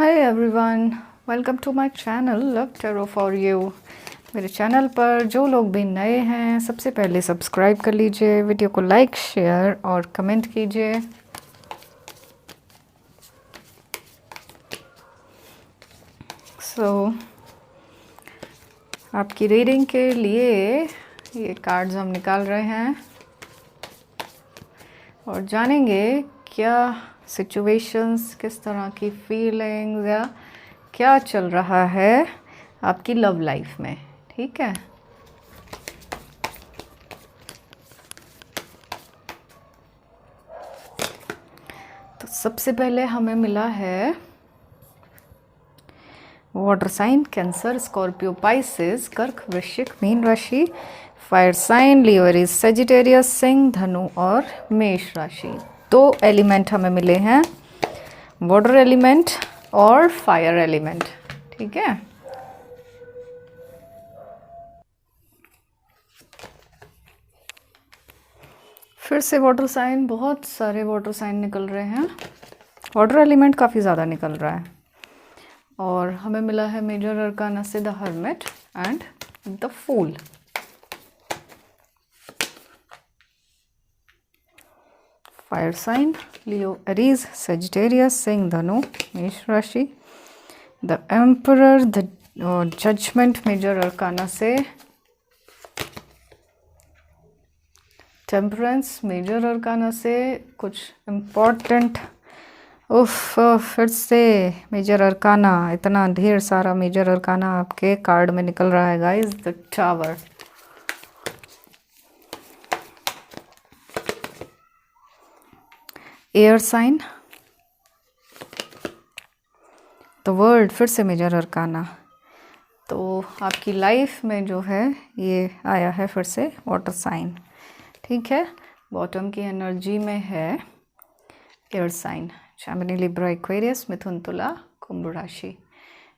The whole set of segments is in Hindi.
Hi everyone, welcome to my channel love tarot for you. मेरे चैनल पर जो लोग भी नए हैं सबसे पहले सब्सक्राइब कर लीजिए, वीडियो को लाइक शेयर और कमेंट कीजिए। आपकी रीडिंग के लिए ये कार्ड्स हम निकाल रहे हैं और जानेंगे क्या सिचुएशंस, किस तरह की फीलिंग्स या क्या चल रहा है आपकी लव लाइफ में। ठीक है, तो सबसे पहले हमें मिला है water sign Cancer, Scorpio, Pisces, कर्क, वृश्चिक, मीन राशि, fire sign Leo, Aries, Sagittarius, सिंह, धनु और मेष राशि। दो एलिमेंट हमें मिले हैं, वाटर एलिमेंट और फायर एलिमेंट। ठीक है, फिर से वाटर साइन, बहुत सारे वाटर साइन निकल रहे हैं। वाटर एलिमेंट काफ़ी ज़्यादा निकल रहा है और हमें मिला है मेजर अरकाना से the hermit and the fool. Fire sign Leo, Aries, Sagittarius, सिंह, धनु, मेष राशि। The emperor, the judgement major arcana से। टेम्परेंस मेजर अरकाना से कुछ इम्पॉर्टेंट। फिर से मेजर अरकाना, इतना ढेर सारा मेजर अरकाना आपके कार्ड में निकल रहा है guys. The tower, air sign, the world, फिर से मेजर अरकाना। तो आपकी लाइफ में जो है ये आया है फिर से वाटर साइन। ठीक है, बॉटम की एनर्जी में है air sign, Gemini, Libra, Aquarius, मिथुन, तुला, कुंभ राशि।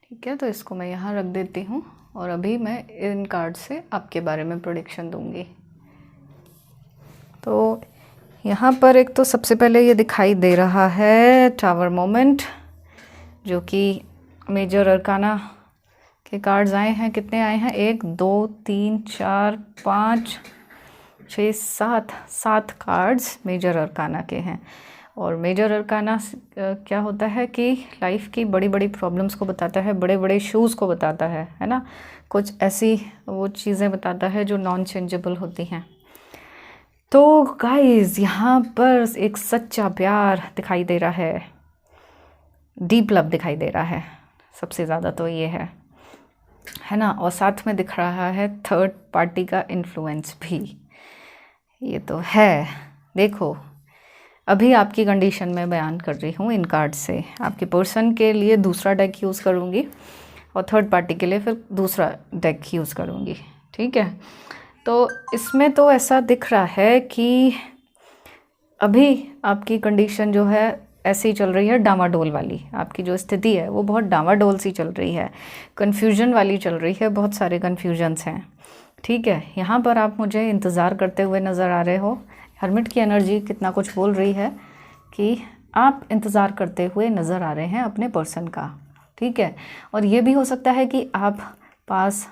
ठीक है, तो इसको मैं यहाँ रख देती हूँ और अभी मैं इन कार्ड से आपके बारे में प्रेडिक्शन दूंगी। तो यहाँ पर एक तो सबसे पहले ये दिखाई दे रहा है टावर मोमेंट, जो कि मेजर अरकाना के कार्ड्स आए हैं। कितने आए हैं? 1 2 3 4 5 6 7 कार्ड्स मेजर अरकाना के हैं। और मेजर अरकाना क्या होता है कि लाइफ की बड़ी बड़ी प्रॉब्लम्स को बताता है, बड़े बड़े इश्यूज़ को बताता है ना। कुछ ऐसी वो चीज़ें बताता है जो नॉन चेंजेबल होती हैं। तो गाइस, यहाँ पर एक सच्चा प्यार दिखाई दे रहा है, डीप लव दिखाई दे रहा है, सबसे ज़्यादा तो ये है ना। और साथ में दिख रहा है थर्ड पार्टी का इन्फ्लुएंस भी, ये तो है। देखो, अभी आपकी कंडीशन में बयान कर रही हूँ इन कार्ड से। आपके पर्सन के लिए दूसरा डेक यूज़ करूँगी और थर्ड पार्टी के लिए फिर दूसरा डेक यूज़ करूँगी। ठीक है, तो इसमें तो ऐसा दिख रहा है कि अभी आपकी कंडीशन जो है ऐसी चल रही है, डामाडोल वाली। आपकी जो स्थिति है वो बहुत डामाडोल सी चल रही है, कन्फ्यूजन वाली चल रही है, बहुत सारे कन्फ्यूजन्स हैं। ठीक है, यहाँ पर आप मुझे इंतज़ार करते हुए नज़र आ रहे हो। हर्मिट की एनर्जी कितना कुछ बोल रही है कि आप इंतज़ार करते हुए नज़र आ रहे हैं अपने पर्सन का। ठीक है, और ये भी हो सकता है कि आप पास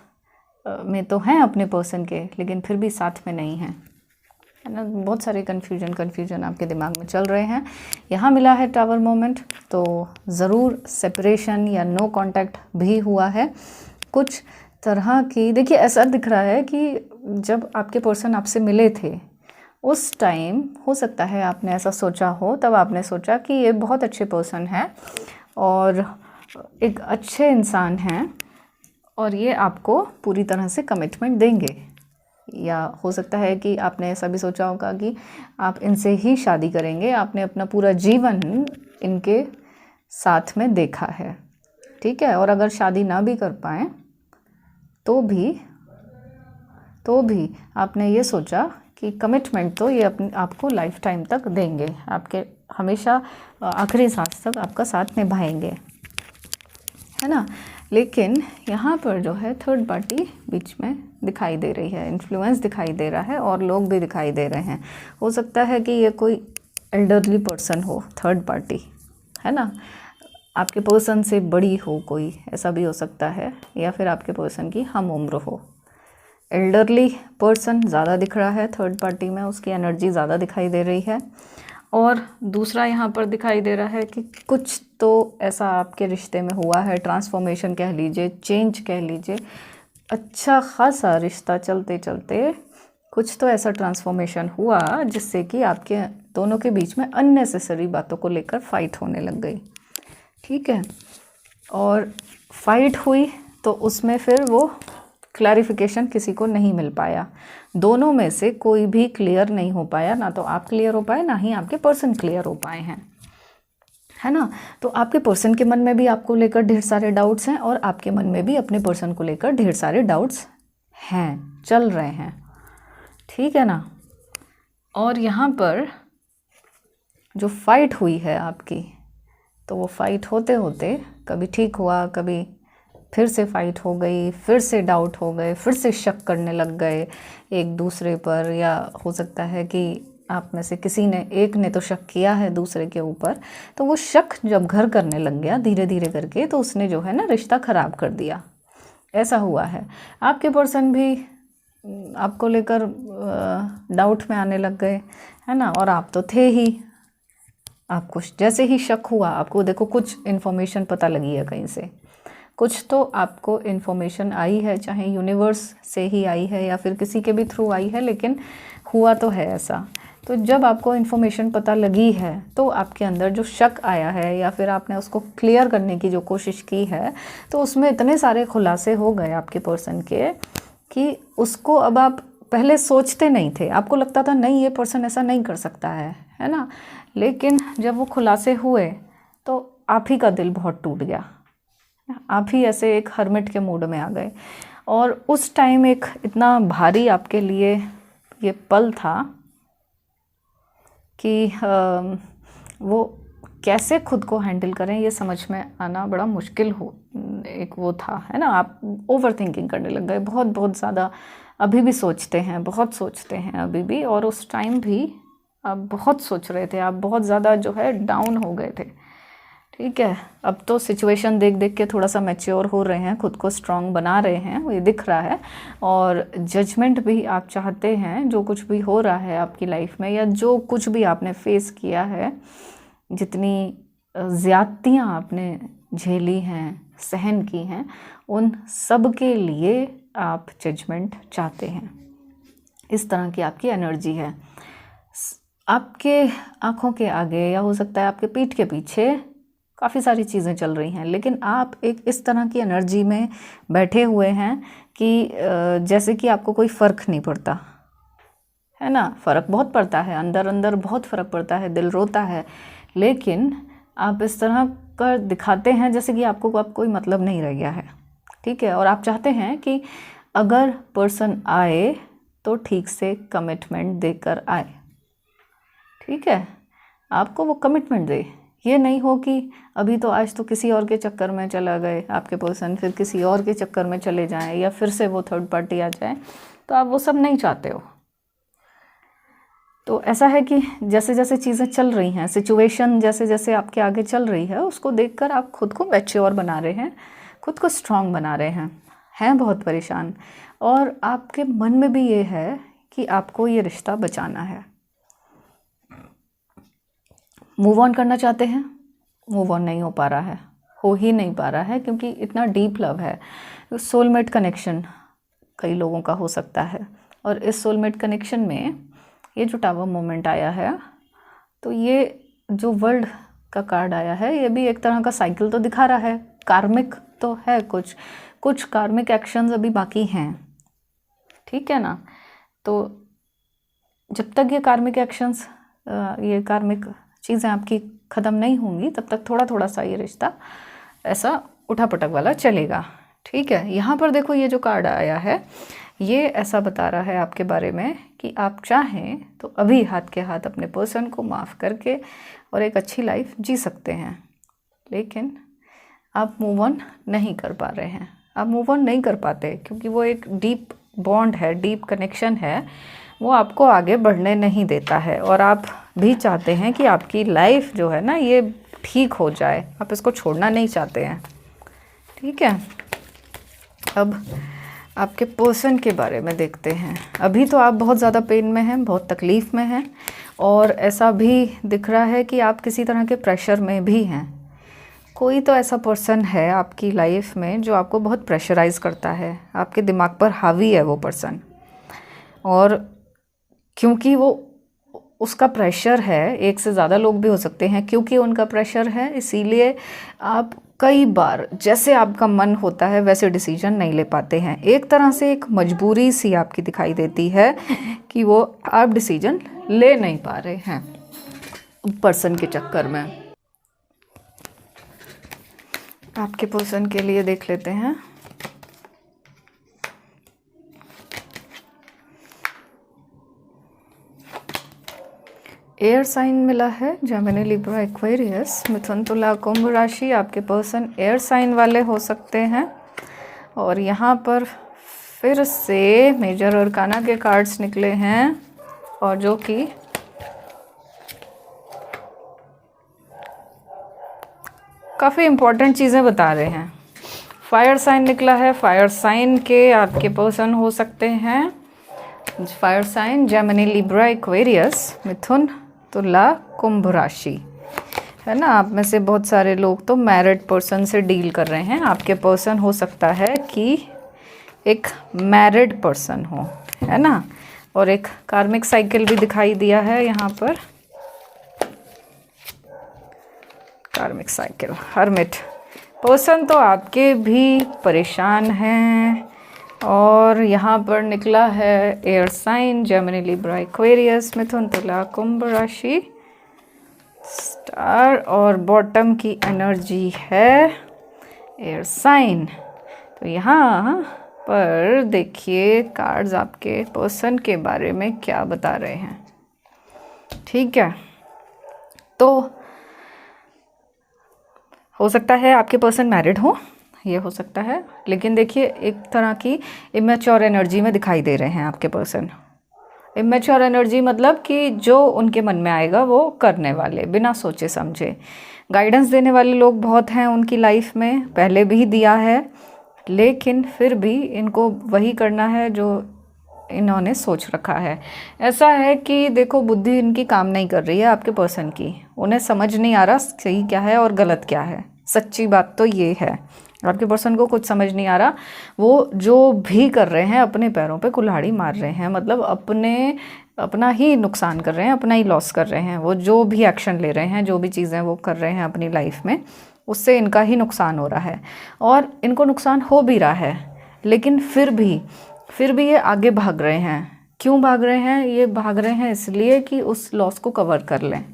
में तो हैं अपने पर्सन के, लेकिन फिर भी साथ में नहीं हैं, है ना। बहुत सारे कन्फ्यूजन आपके दिमाग में चल रहे हैं। यहाँ मिला है टावर मोमेंट, तो ज़रूर सेपरेशन या नो कांटेक्ट भी हुआ है कुछ तरह की। देखिए, ऐसा दिख रहा है कि जब आपके पर्सन आपसे मिले थे उस टाइम हो सकता है आपने ऐसा सोचा हो, तब आपने सोचा कि ये बहुत अच्छे पर्सन है और एक अच्छे इंसान हैं और ये आपको पूरी तरह से कमिटमेंट देंगे। या हो सकता है कि आपने ऐसा भी सोचा होगा कि आप इनसे ही शादी करेंगे, आपने अपना पूरा जीवन इनके साथ में देखा है। ठीक है, और अगर शादी ना भी कर पाएँ तो भी आपने ये सोचा कि कमिटमेंट तो ये आपको लाइफ टाइम तक देंगे, आपके हमेशा आखिरी सांस तक आपका साथ निभाएंगे, है ना। लेकिन यहाँ पर जो है थर्ड पार्टी बीच में दिखाई दे रही है, इन्फ्लुएंस दिखाई दे रहा है और लोग भी दिखाई दे रहे हैं। हो सकता है कि ये कोई एल्डरली पर्सन हो, थर्ड पार्टी, है ना। आपके पर्सन से बड़ी हो कोई, ऐसा भी हो सकता है, या फिर आपके पर्सन की हम उम्र हो। एल्डरली पर्सन ज़्यादा दिख रहा है थर्ड पार्टी में, उसकी एनर्जी ज़्यादा दिखाई दे रही है। और दूसरा यहाँ पर दिखाई दे रहा है कि कुछ तो ऐसा आपके रिश्ते में हुआ है, ट्रांसफॉर्मेशन कह लीजिए, चेंज कह लीजिए, अच्छा खासा रिश्ता चलते चलते कुछ तो ऐसा ट्रांसफॉर्मेशन हुआ जिससे कि आपके दोनों के बीच में अननेसेसरी बातों को लेकर फाइट होने लग गई। ठीक है, और फाइट हुई तो उसमें फिर वो क्लैरिफिकेशन किसी को नहीं मिल पाया, दोनों में से कोई भी क्लियर नहीं हो पाया, ना तो आप क्लियर हो पाए ना ही आपके पर्सन क्लियर हो पाए हैं, है ना। तो आपके पर्सन के मन में भी आपको लेकर ढेर सारे डाउट्स हैं और आपके मन में भी अपने पर्सन को लेकर ढेर सारे डाउट्स हैं, चल रहे हैं। ठीक है ना। और यहाँ पर जो फाइट हुई है आपकी, तो वो फाइट होते होते कभी ठीक हुआ, कभी फिर से फाइट हो गई, फिर से डाउट हो गए, फिर से शक करने लग गए एक दूसरे पर, या हो सकता है कि आप में से किसी ने, एक ने तो शक किया है दूसरे के ऊपर, तो वो शक जब घर करने लग गया धीरे धीरे करके, तो उसने जो है ना रिश्ता ख़राब कर दिया, ऐसा हुआ है। आपके पर्सन भी आपको लेकर डाउट में आने लग गए, है ना, और आप तो थे ही, आपको जैसे ही शक हुआ, आपको देखो कुछ इन्फॉर्मेशन पता लगी है कहीं से, कुछ तो आपको इन्फॉर्मेशन आई है, चाहे यूनिवर्स से ही आई है या फिर किसी के भी थ्रू आई है, लेकिन हुआ तो है ऐसा। तो जब आपको इन्फॉर्मेशन पता लगी है तो आपके अंदर जो शक आया है या फिर आपने उसको क्लियर करने की जो कोशिश की है, तो उसमें इतने सारे खुलासे हो गए आपके पर्सन के कि उसको अब आप पहले सोचते नहीं थे, आपको लगता था नहीं ये पर्सन ऐसा नहीं कर सकता है ना, लेकिन जब वो खुलासे हुए तो आप ही का दिल बहुत टूट गया, आप ही ऐसे एक हर्मिट के मूड में आ गए। और उस टाइम एक इतना भारी आपके लिए ये पल था कि वो कैसे खुद को हैंडल करें ये समझ में आना बड़ा मुश्किल हो, एक वो था, है ना। आप ओवर थिंकिंग करने लग गए, बहुत बहुत ज़्यादा, अभी भी सोचते हैं, बहुत सोचते हैं अभी भी, और उस टाइम भी आप बहुत सोच रहे थे, आप बहुत ज़्यादा जो है डाउन हो गए थे। ठीक है, अब तो सिचुएशन देख देख के थोड़ा सा मैच्योर हो रहे हैं, खुद को स्ट्रांग बना रहे हैं, ये दिख रहा है। और जजमेंट भी आप चाहते हैं, जो कुछ भी हो रहा है आपकी लाइफ में या जो कुछ भी आपने फेस किया है, जितनी ज़्यादतियाँ आपने झेली हैं, सहन की हैं, उन सब के लिए आप जजमेंट चाहते हैं। इस तरह की आपकी एनर्जी है। आपके आँखों के आगे या हो सकता है आपके पीठ के पीछे काफ़ी सारी चीज़ें चल रही हैं, लेकिन आप एक इस तरह की एनर्जी में बैठे हुए हैं कि जैसे कि आपको कोई फ़र्क नहीं पड़ता, है ना। फ़र्क बहुत पड़ता है, अंदर अंदर बहुत फ़र्क पड़ता है, दिल रोता है, लेकिन आप इस तरह कर दिखाते हैं जैसे कि आपको अब कोई मतलब नहीं रह गया है। ठीक है, और आप चाहते हैं कि अगर पर्सन आए तो ठीक से कमिटमेंट देकर आए। ठीक है, आपको वो कमिटमेंट दे, ये नहीं हो कि अभी तो आज तो किसी और के चक्कर में चला गए आपके पर्सन, फिर किसी और के चक्कर में चले जाएं या फिर से वो थर्ड पार्टी आ जाए, तो आप वो सब नहीं चाहते हो। तो ऐसा है कि जैसे जैसे चीज़ें चल रही हैं, सिचुएशन जैसे जैसे आपके आगे चल रही है, उसको देखकर आप खुद को मैच्योर बना रहे हैं, खुद को स्ट्रांग बना रहे हैं बहुत परेशान। और आपके मन में भी ये है कि आपको ये रिश्ता बचाना है, मूव ऑन करना चाहते हैं, मूव ऑन नहीं हो पा रहा है, हो ही नहीं पा रहा है, क्योंकि इतना डीप लव है। सोलमेट कनेक्शन कई लोगों का हो सकता है, और इस सोलमेट कनेक्शन में ये जो टावर मोमेंट आया है, तो ये जो वर्ल्ड का कार्ड आया है, ये भी एक तरह का साइकिल तो दिखा रहा है, कार्मिक तो है, कुछ कार्मिक एक्शंस अभी बाकी हैं। ठीक है ना। तो जब तक ये कार्मिक एक्शंस, ये कार्मिक चीज़ें आपकी ख़त्म नहीं होंगी, तब तक थोड़ा थोड़ा सा ये रिश्ता ऐसा उठापटक वाला चलेगा। ठीक है, यहाँ पर देखो ये जो कार्ड आया है, ये ऐसा बता रहा है आपके बारे में कि आप चाहें तो अभी हाथ के हाथ अपने पर्सन को माफ़ करके और एक अच्छी लाइफ जी सकते हैं, लेकिन आप मूव ऑन नहीं कर पा रहे हैं। आप मूव ऑन नहीं कर पाते क्योंकि वो एक डीप बॉन्ड है, डीप कनेक्शन है, वो आपको आगे बढ़ने नहीं देता है। और आप भी चाहते हैं कि आपकी लाइफ जो है ना, ये ठीक हो जाए, आप इसको छोड़ना नहीं चाहते हैं। ठीक है, अब आपके पर्सन के बारे में देखते हैं। अभी तो आप बहुत ज़्यादा पेन में हैं, बहुत तकलीफ़ में हैं, और ऐसा भी दिख रहा है कि आप किसी तरह के प्रेशर में भी हैं। कोई तो ऐसा पर्सन है आपकी लाइफ में जो आपको बहुत प्रेशराइज़ करता है, आपके दिमाग पर हावी है वो पर्सन, और क्योंकि वो उसका प्रेशर है, एक से ज़्यादा लोग भी हो सकते हैं, क्योंकि उनका प्रेशर है इसीलिए आप कई बार जैसे आपका मन होता है वैसे डिसीजन नहीं ले पाते हैं। एक तरह से एक मजबूरी सी आपकी दिखाई देती है कि वो आप डिसीजन ले नहीं पा रहे हैं पर्सन के चक्कर में। आपके पर्सन के लिए देख लेते हैं। एयर साइन मिला है, जेमिनी, लिब्रा, एक्वेरियस, मिथुन, तुला, कुंभ राशि। आपके पर्सन एयर साइन वाले हो सकते हैं। और यहाँ पर फिर से मेजर अरकाना के कार्ड्स निकले हैं, और जो कि काफ़ी इम्पोर्टेंट चीज़ें बता रहे हैं। फायर साइन निकला है, फायर साइन के आपके पर्सन हो सकते हैं। Fire sign Gemini, Libra, Aquarius, मिथुन, तुला, कुंभ राशि, है ना। आप में से बहुत सारे लोग तो मैरिड पर्सन से डील कर रहे हैं। आपके पर्सन हो सकता है कि एक मैरिड पर्सन हो, है ना। और एक कार्मिक साइकिल भी दिखाई दिया है यहाँ पर, कार्मिक साइकिल, हर्मिट। पर्सन तो आपके भी परेशान हैं। और यहाँ पर निकला है air sign, Gemini, Libra, Aquarius, मिथुन, तुला, कुंभ राशि, स्टार, और बॉटम की एनर्जी है एयर साइन। तो यहाँ पर देखिए कार्ड्स आपके पर्सन के बारे में क्या बता रहे हैं। ठीक है, तो हो सकता है आपके पर्सन मैरिड हो, ये हो सकता है, लेकिन देखिए एक तरह की इमेच्योर एनर्जी में दिखाई दे रहे हैं आपके पर्सन। इमेच्योर एनर्जी मतलब कि जो उनके मन में आएगा वो करने वाले, बिना सोचे समझे। गाइडेंस देने वाले लोग बहुत हैं उनकी लाइफ में, पहले भी दिया है, लेकिन फिर भी इनको वही करना है जो इन्होंने सोच रखा है। ऐसा है कि देखो बुद्धि इनकी काम नहीं कर रही है आपके पर्सन की, उन्हें समझ नहीं आ रहा सही क्या है और गलत क्या है। सच्ची बात तो ये है, आपके पर्सन को कुछ समझ नहीं आ रहा। वो जो भी कर रहे हैं अपने पैरों पे कुल्हाड़ी मार रहे हैं, मतलब अपना ही नुकसान कर रहे हैं, अपना ही लॉस कर रहे हैं। वो जो भी एक्शन ले रहे हैं, जो भी चीज़ें वो कर रहे हैं अपनी लाइफ में, उससे इनका ही नुकसान हो रहा है, और इनको नुकसान हो भी रहा है। लेकिन फिर भी ये आगे भाग रहे हैं। क्यों भाग रहे हैं? ये भाग रहे हैं इसलिए कि उस लॉस को कवर कर लें।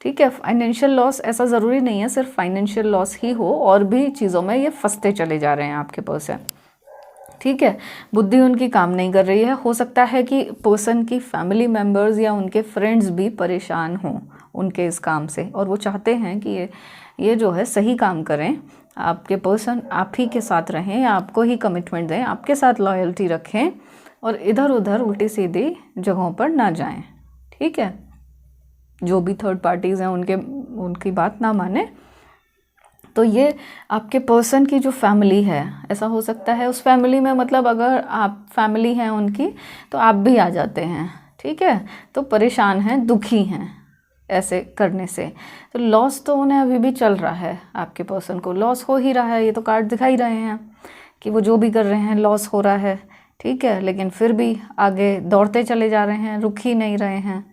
ठीक है, फाइनेंशियल लॉस ऐसा ज़रूरी नहीं है सिर्फ फाइनेंशियल लॉस ही हो, और भी चीज़ों में ये फंसते चले जा रहे हैं आपके पर्सन। ठीक है, बुद्धि उनकी काम नहीं कर रही है। हो सकता है कि पर्सन की फैमिली मेम्बर्स या उनके फ्रेंड्स भी परेशान हों उनके इस काम से, और वो चाहते हैं कि ये जो है सही काम करें। आपके पर्सन आप ही के साथ रहें, आपको ही कमिटमेंट दें, आपके साथ लॉयल्टी रखें, और इधर उधर उल्टी सीधी जगहों पर ना जाएं। ठीक है, जो भी थर्ड पार्टीज़ हैं उनकी बात ना माने। तो ये आपके पर्सन की जो फैमिली है, ऐसा हो सकता है उस फैमिली में, मतलब अगर आप फैमिली हैं उनकी तो आप भी आ जाते हैं। ठीक है, तो परेशान हैं, दुखी हैं ऐसे करने से। तो लॉस तो उन्हें अभी भी चल रहा है, आपके पर्सन को लॉस हो ही रहा है। ये तो कार्ड दिखाई रहे हैं कि वो जो भी कर रहे हैं लॉस हो रहा है। ठीक है, लेकिन फिर भी आगे दौड़ते चले जा रहे हैं, रुक ही नहीं रहे हैं,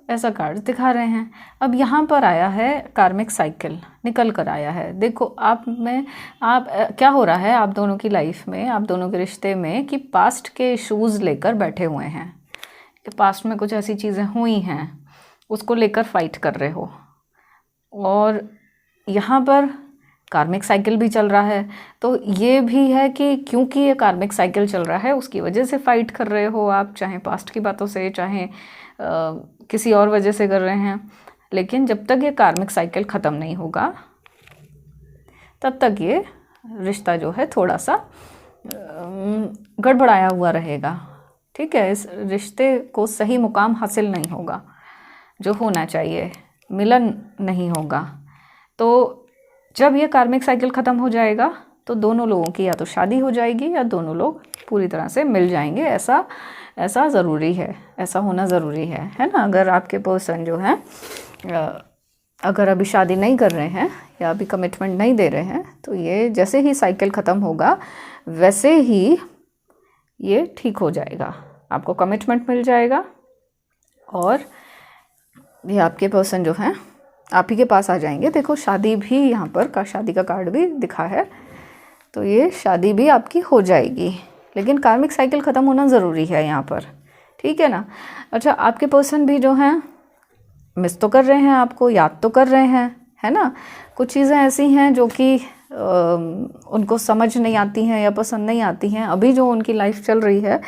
ऐसा कार्ड दिखा रहे हैं। अब यहाँ पर आया है कार्मिक साइकिल निकल कर आया है। देखो आप क्या हो रहा है आप दोनों की लाइफ में, आप दोनों के रिश्ते में, कि पास्ट के इश्यूज़ लेकर बैठे हुए हैं, कि पास्ट में कुछ ऐसी चीज़ें हुई हैं उसको लेकर फाइट कर रहे हो। और यहाँ पर कार्मिक साइकिल भी चल रहा है, तो ये भी है कि क्योंकि ये कार्मिक साइकिल चल रहा है उसकी वजह से फाइट कर रहे हो आप, चाहे पास्ट की बातों से, चाहे किसी और वजह से कर रहे हैं। लेकिन जब तक ये कार्मिक साइकिल ख़त्म नहीं होगा तब तक ये रिश्ता जो है थोड़ा सा गड़बड़ाया हुआ रहेगा। ठीक है, इस रिश्ते को सही मुकाम हासिल नहीं होगा जो होना चाहिए, मिलन नहीं होगा। तो जब ये कार्मिक साइकिल ख़त्म हो जाएगा तो दोनों लोगों की या तो शादी हो जाएगी या दोनों लोग पूरी तरह से मिल जाएंगे। ऐसा ज़रूरी है, ऐसा होना ज़रूरी है ना। अगर आपके पर्सन जो हैं अगर अभी शादी नहीं कर रहे हैं या अभी कमिटमेंट नहीं दे रहे हैं, तो ये जैसे ही साइकिल ख़त्म होगा वैसे ही ये ठीक हो जाएगा, आपको कमिटमेंट मिल जाएगा और ये आपके पर्सन जो हैं आप ही के पास आ जाएंगे। देखो शादी भी यहाँ पर शादी का कार्ड भी दिखा है, तो ये शादी भी आपकी हो जाएगी, लेकिन कार्मिक साइकिल ख़त्म होना ज़रूरी है यहाँ पर, ठीक है ना। अच्छा, आपके पर्सन भी जो हैं मिस तो कर रहे हैं आपको, याद तो कर रहे हैं, है ना। कुछ चीज़ें ऐसी हैं जो कि उनको समझ नहीं आती हैं या पसंद नहीं आती हैं अभी जो उनकी लाइफ चल रही है,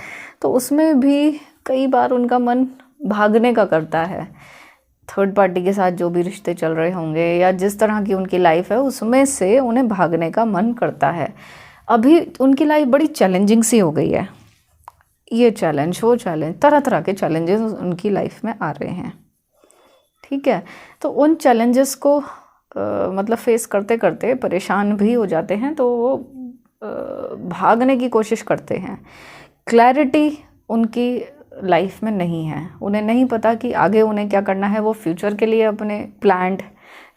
तो उसमें भी कई बार उनका मन भागने का करता है। थर्ड पार्टी के साथ जो भी रिश्ते चल रहे होंगे या जिस तरह की उनकी लाइफ है उसमें से उन्हें भागने का मन करता है। अभी उनकी लाइफ बड़ी चैलेंजिंग सी हो गई है, ये चैलेंज वो चैलेंज, तरह तरह के चैलेंजेस उनकी लाइफ में आ रहे हैं, ठीक है। तो उन चैलेंजेस को मतलब फेस करते करते परेशान भी हो जाते हैं, तो वो भागने की कोशिश करते हैं। क्लैरिटी उनकी लाइफ में नहीं है, उन्हें नहीं पता कि आगे उन्हें क्या करना है। वो फ्यूचर के लिए अपने प्लान्ड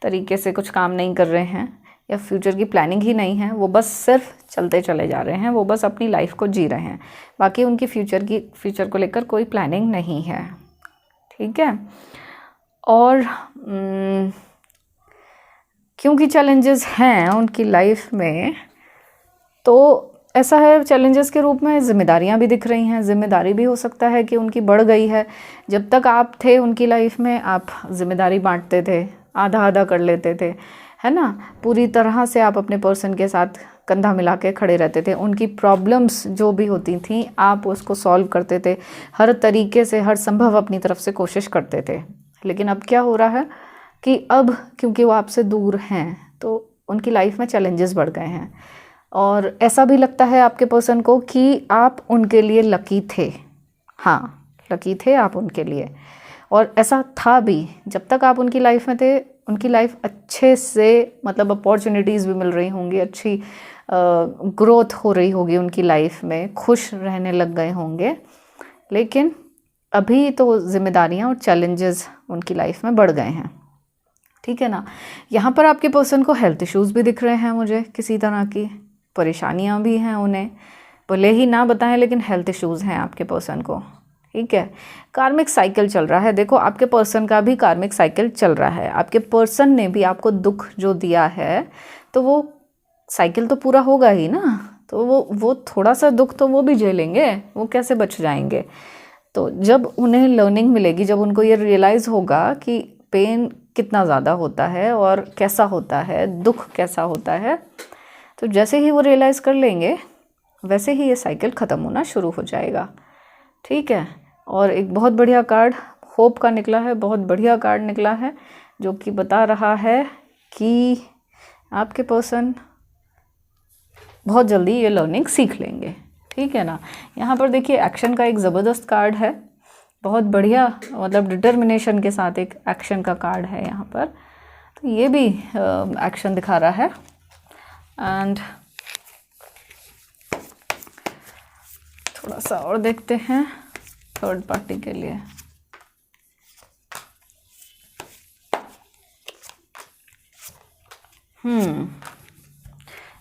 तरीके से कुछ काम नहीं कर रहे हैं या फ्यूचर की प्लानिंग ही नहीं है, वो बस सिर्फ चलते चले जा रहे हैं, वो बस अपनी लाइफ को जी रहे हैं, बाकी उनकी फ्यूचर को लेकर कोई प्लानिंग नहीं है, ठीक है। और क्योंकि चैलेंजेस हैं उनकी लाइफ में, तो ऐसा है चैलेंजेस के रूप में ज़िम्मेदारियां भी दिख रही हैं। ज़िम्मेदारी भी हो सकता है कि उनकी बढ़ गई है। जब तक आप थे उनकी लाइफ में आप ज़िम्मेदारी बांटते थे, आधा आधा कर लेते थे, है ना। पूरी तरह से आप अपने पर्सन के साथ कंधा मिला के खड़े रहते थे। उनकी प्रॉब्लम्स जो भी होती थी आप उसको सॉल्व करते थे, हर तरीके से हर संभव अपनी तरफ से कोशिश करते थे। लेकिन अब क्या हो रहा है कि अब क्योंकि वो आपसे दूर हैं तो उनकी लाइफ में चैलेंजेस बढ़ गए हैं, और ऐसा भी लगता है आपके पर्सन को कि आप उनके लिए लकी थे। हाँ, लकी थे आप उनके लिए, और ऐसा था भी। जब तक आप उनकी लाइफ में थे उनकी लाइफ अच्छे से, मतलब अपॉर्चुनिटीज़ भी मिल रही होंगी, अच्छी ग्रोथ हो रही होगी उनकी लाइफ में, खुश रहने लग गए होंगे। लेकिन अभी तो जिम्मेदारियां और चैलेंजेस उनकी लाइफ में बढ़ गए हैं, ठीक है ना। यहाँ पर आपके पर्सन को हेल्थ इश्यूज़ भी दिख रहे हैं मुझे, किसी तरह की परेशानियां भी हैं उन्हें, भले ही ना बताएं लेकिन हेल्थ इश्यूज़ हैं आपके पर्सन को, ठीक है। कार्मिक साइकिल चल रहा है, देखो आपके पर्सन का भी कार्मिक साइकिल चल रहा है। आपके पर्सन ने भी आपको दुख जो दिया है तो वो साइकिल तो पूरा होगा ही ना, तो वो थोड़ा सा दुख तो वो भी झेलेंगे, वो कैसे बच जाएंगे। तो जब उन्हें लर्निंग मिलेगी, जब उनको ये रियलाइज़ होगा कि पेन कितना ज़्यादा होता है और कैसा होता है, दुख कैसा होता है, तो जैसे ही वो रियलाइज़ कर लेंगे वैसे ही ये साइकिल ख़त्म होना शुरू हो जाएगा, ठीक है। और एक बहुत बढ़िया कार्ड होप का निकला है, बहुत बढ़िया कार्ड निकला है जो कि बता रहा है कि आपके पर्सन बहुत जल्दी ये लर्निंग सीख लेंगे, ठीक है ना। यहाँ पर देखिए एक्शन का एक ज़बरदस्त कार्ड है, बहुत बढ़िया, मतलब डिटर्मिनेशन के साथ एक एक्शन का कार्ड है यहाँ पर। तो ये भी एक्शन दिखा रहा है। एंड थोड़ा सा और देखते हैं थर्ड पार्टी के लिए।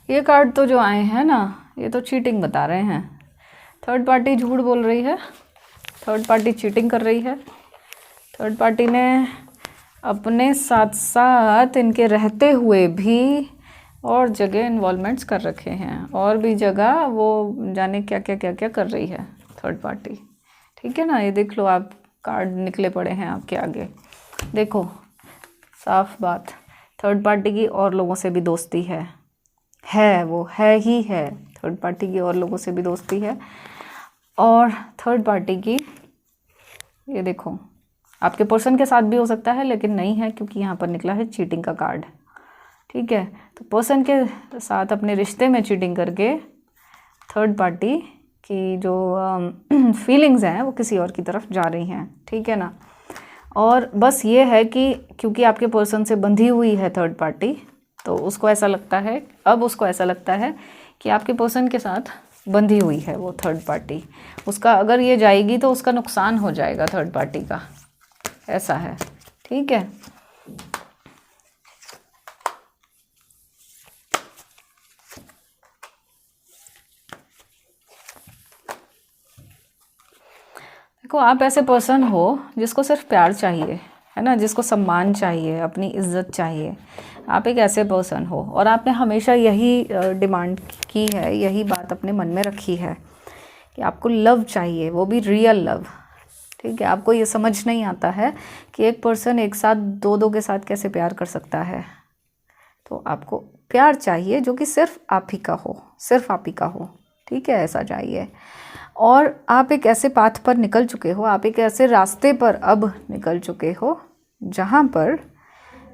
ये कार्ड तो जो आए हैं ना, ये तो चीटिंग बता रहे हैं। थर्ड पार्टी झूठ बोल रही है, थर्ड पार्टी चीटिंग कर रही है। थर्ड पार्टी ने अपने साथ साथ इनके रहते हुए भी और जगह इन्वॉल्वमेंट्स कर रखे हैं, और भी जगह वो जाने क्या क्या क्या क्या कर रही है थर्ड पार्टी, ठीक है ना। ये देख लो, आप कार्ड निकले पड़े हैं आपके आगे, देखो साफ बात, थर्ड पार्टी की और लोगों से भी दोस्ती है, वो है ही है। थर्ड पार्टी की और लोगों से भी दोस्ती है, और थर्ड पार्टी की ये देखो आपके पर्सन के साथ भी हो सकता है, लेकिन नहीं है क्योंकि यहाँ पर निकला है चीटिंग का कार्ड, ठीक है। तो पर्सन के साथ अपने रिश्ते में चीटिंग करके थर्ड पार्टी की जो फीलिंग्स हैं वो किसी और की तरफ जा रही हैं, ठीक है ना। और बस ये है कि क्योंकि आपके पर्सन से बंधी हुई है थर्ड पार्टी, तो उसको ऐसा लगता है, अब उसको ऐसा लगता है कि आपके पर्सन के साथ बंधी हुई है वो थर्ड पार्टी। उसका अगर ये जाएगी तो उसका नुकसान हो जाएगा थर्ड पार्टी का, ऐसा है। ठीक है, देखो आप ऐसे पर्सन हो जिसको सिर्फ प्यार चाहिए, है ना, जिसको सम्मान चाहिए, अपनी इज्जत चाहिए। आप एक ऐसे पर्सन हो और आपने हमेशा यही डिमांड की है, यही बात अपने मन में रखी है कि आपको लव चाहिए, वो भी रियल लव। ठीक है, आपको ये समझ नहीं आता है कि एक पर्सन एक साथ दो के साथ कैसे प्यार कर सकता है। तो आपको प्यार चाहिए जो कि सिर्फ आप ही का हो, सिर्फ आप ही का हो। ठीक है, ऐसा चाहिए। और आप एक ऐसे पाथ पर निकल चुके हो, आप एक ऐसे रास्ते पर अब निकल चुके हो जहाँ पर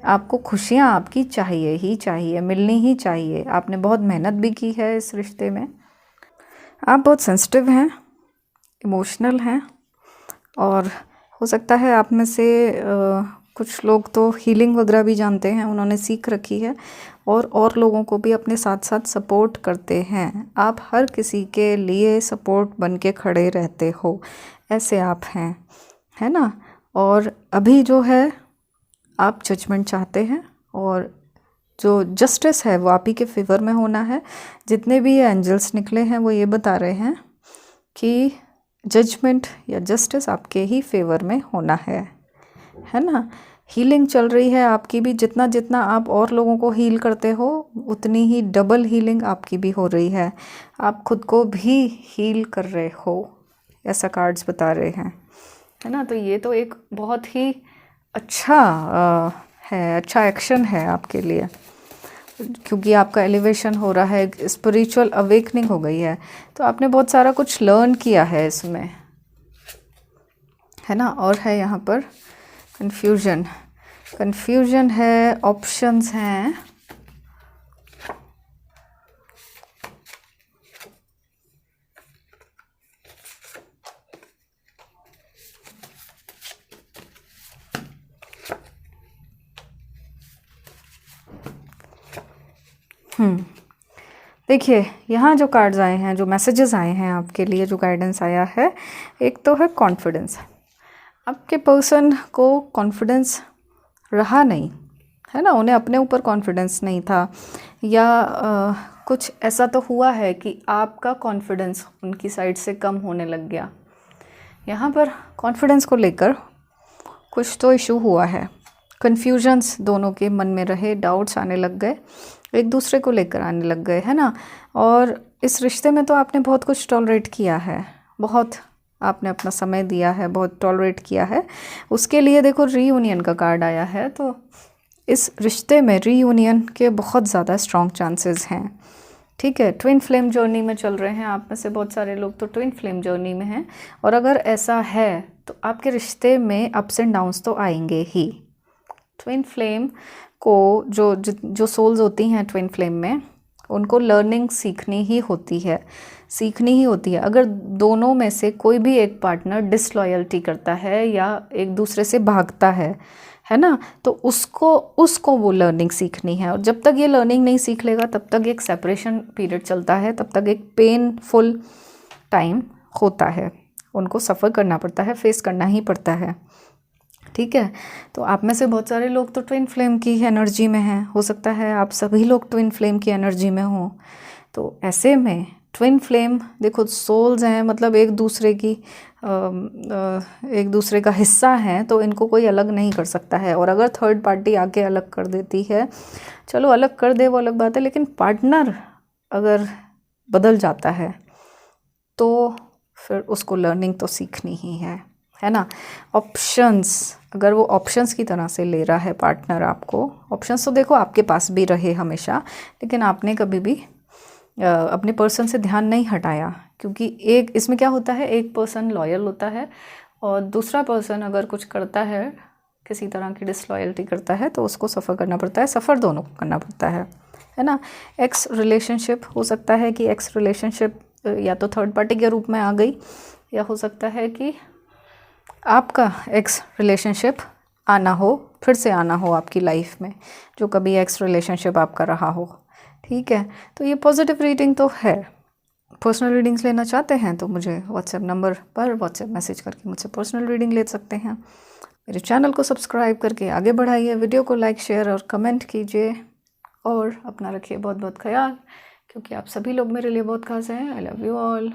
आपको खुशियाँ आपकी चाहिए ही चाहिए, मिलनी ही चाहिए। आपने बहुत मेहनत भी की है इस रिश्ते में। आप बहुत सेंसिटिव हैं, इमोशनल हैं, और हो सकता है आप में से कुछ लोग तो हीलिंग वगैरह भी जानते हैं, उन्होंने सीख रखी है और लोगों को भी अपने साथ साथ सपोर्ट करते हैं। आप हर किसी के लिए सपोर्ट बन के खड़े रहते हो, ऐसे आप हैं, है ना। और अभी जो है आप जजमेंट चाहते हैं और जो जस्टिस है वो आप ही के फेवर में होना है। जितने भी ये एंजल्स निकले हैं वो ये बता रहे हैं कि जजमेंट या जस्टिस आपके ही फेवर में होना है ना। हीलिंग चल रही है आपकी भी, जितना जितना आप और लोगों को हील करते हो उतनी ही डबल हीलिंग आपकी भी हो रही है। आप खुद को भी हील कर रहे हो, ऐसा कार्ड्स बता रहे हैं, है ना। तो ये तो एक बहुत ही अच्छा है, अच्छा एक्शन है आपके लिए, क्योंकि आपका एलिवेशन हो रहा है, स्पिरिचुअल अवेकनिंग हो गई है। तो आपने बहुत सारा कुछ लर्न किया है इसमें, है ना। और है यहाँ पर कन्फ्यूजन है, ऑप्शंस हैं, देखिए यहाँ जो कार्ड्स आए हैं, जो मैसेजेस आए हैं आपके लिए, जो गाइडेंस आया है, एक तो है कॉन्फिडेंस। आपके पर्सन को कॉन्फिडेंस रहा नहीं, है ना, उन्हें अपने ऊपर कॉन्फिडेंस नहीं था, या कुछ ऐसा तो हुआ है कि आपका कॉन्फिडेंस उनकी साइड से कम होने लग गया। यहाँ पर कॉन्फिडेंस को लेकर कुछ तो इशू हुआ है, कन्फ्यूजन्स दोनों के मन में रहे, डाउट्स आने लग गए, एक दूसरे को लेकर आने लग गए, है ना। और इस रिश्ते में तो आपने बहुत कुछ टॉलरेट किया है, बहुत आपने अपना समय दिया है, बहुत टॉलरेट किया है। उसके लिए देखो रीयूनियन का कार्ड आया है, तो इस रिश्ते में रीयूनियन के बहुत ज़्यादा स्ट्रॉन्ग चांसेस हैं। ठीक है, ट्विन फ्लेम जर्नी में चल रहे हैं आप में से बहुत सारे लोग, तो ट्विन फ्लेम जर्नी में हैं। और अगर ऐसा है तो आपके रिश्ते में अप्स एंड डाउन्स तो आएंगे ही। ट्विन फ्लेम को जो सोल्स होती हैं ट्विन फ्लेम में, उनको लर्निंग सीखनी ही होती है। अगर दोनों में से कोई भी एक पार्टनर डिसलॉयल्टी करता है या एक दूसरे से भागता है ना, तो उसको वो लर्निंग सीखनी है। और जब तक ये लर्निंग नहीं सीख लेगा तब तक एक सेपरेशन पीरियड चलता है, तब तक एक पेनफुल टाइम होता है, उनको सफ़र करना पड़ता है, फेस करना ही पड़ता है। ठीक है, तो आप में से बहुत सारे लोग तो ट्विन फ्लेम की एनर्जी में हैं, हो सकता है आप सभी लोग ट्विन फ्लेम की एनर्जी में हों। तो ऐसे में ट्विन फ्लेम देखो सोल्स हैं, मतलब एक दूसरे का हिस्सा हैं, तो इनको कोई अलग नहीं कर सकता है। और अगर थर्ड पार्टी आके अलग कर देती है, चलो अलग कर दे वो अलग बात है, लेकिन पार्टनर अगर बदल जाता है तो फिर उसको लर्निंग तो सीखनी ही है ना। ऑप्शंस, अगर वो ऑप्शंस की तरह से ले रहा है पार्टनर आपको, ऑप्शंस तो देखो आपके पास भी रहे हमेशा, लेकिन आपने कभी भी अपने पर्सन से ध्यान नहीं हटाया, क्योंकि एक इसमें क्या होता है, एक पर्सन लॉयल होता है और दूसरा पर्सन अगर कुछ करता है, किसी तरह की डिसलॉयल्टी करता है, तो उसको सफ़र करना पड़ता है, सफ़र दोनों को करना पड़ता है ना। एक्स रिलेशनशिप हो सकता है कि एक्स रिलेशनशिप या तो थर्ड पार्टी के रूप में आ गई, या हो सकता है कि आपका एक्स रिलेशनशिप आना हो, फिर से आना हो आपकी लाइफ में, जो कभी एक्स रिलेशनशिप आपका रहा हो। ठीक है, तो ये पॉजिटिव रीडिंग तो है। पर्सनल रीडिंग्स लेना चाहते हैं तो मुझे व्हाट्सएप नंबर पर व्हाट्सएप मैसेज करके मुझसे पर्सनल रीडिंग ले सकते हैं। मेरे चैनल को सब्सक्राइब करके आगे बढ़ाइए, वीडियो को लाइक शेयर और कमेंट कीजिए, और अपना रखिए बहुत बहुत ख्याल, क्योंकि आप सभी लोग मेरे लिए बहुत खास हैं। I love you all.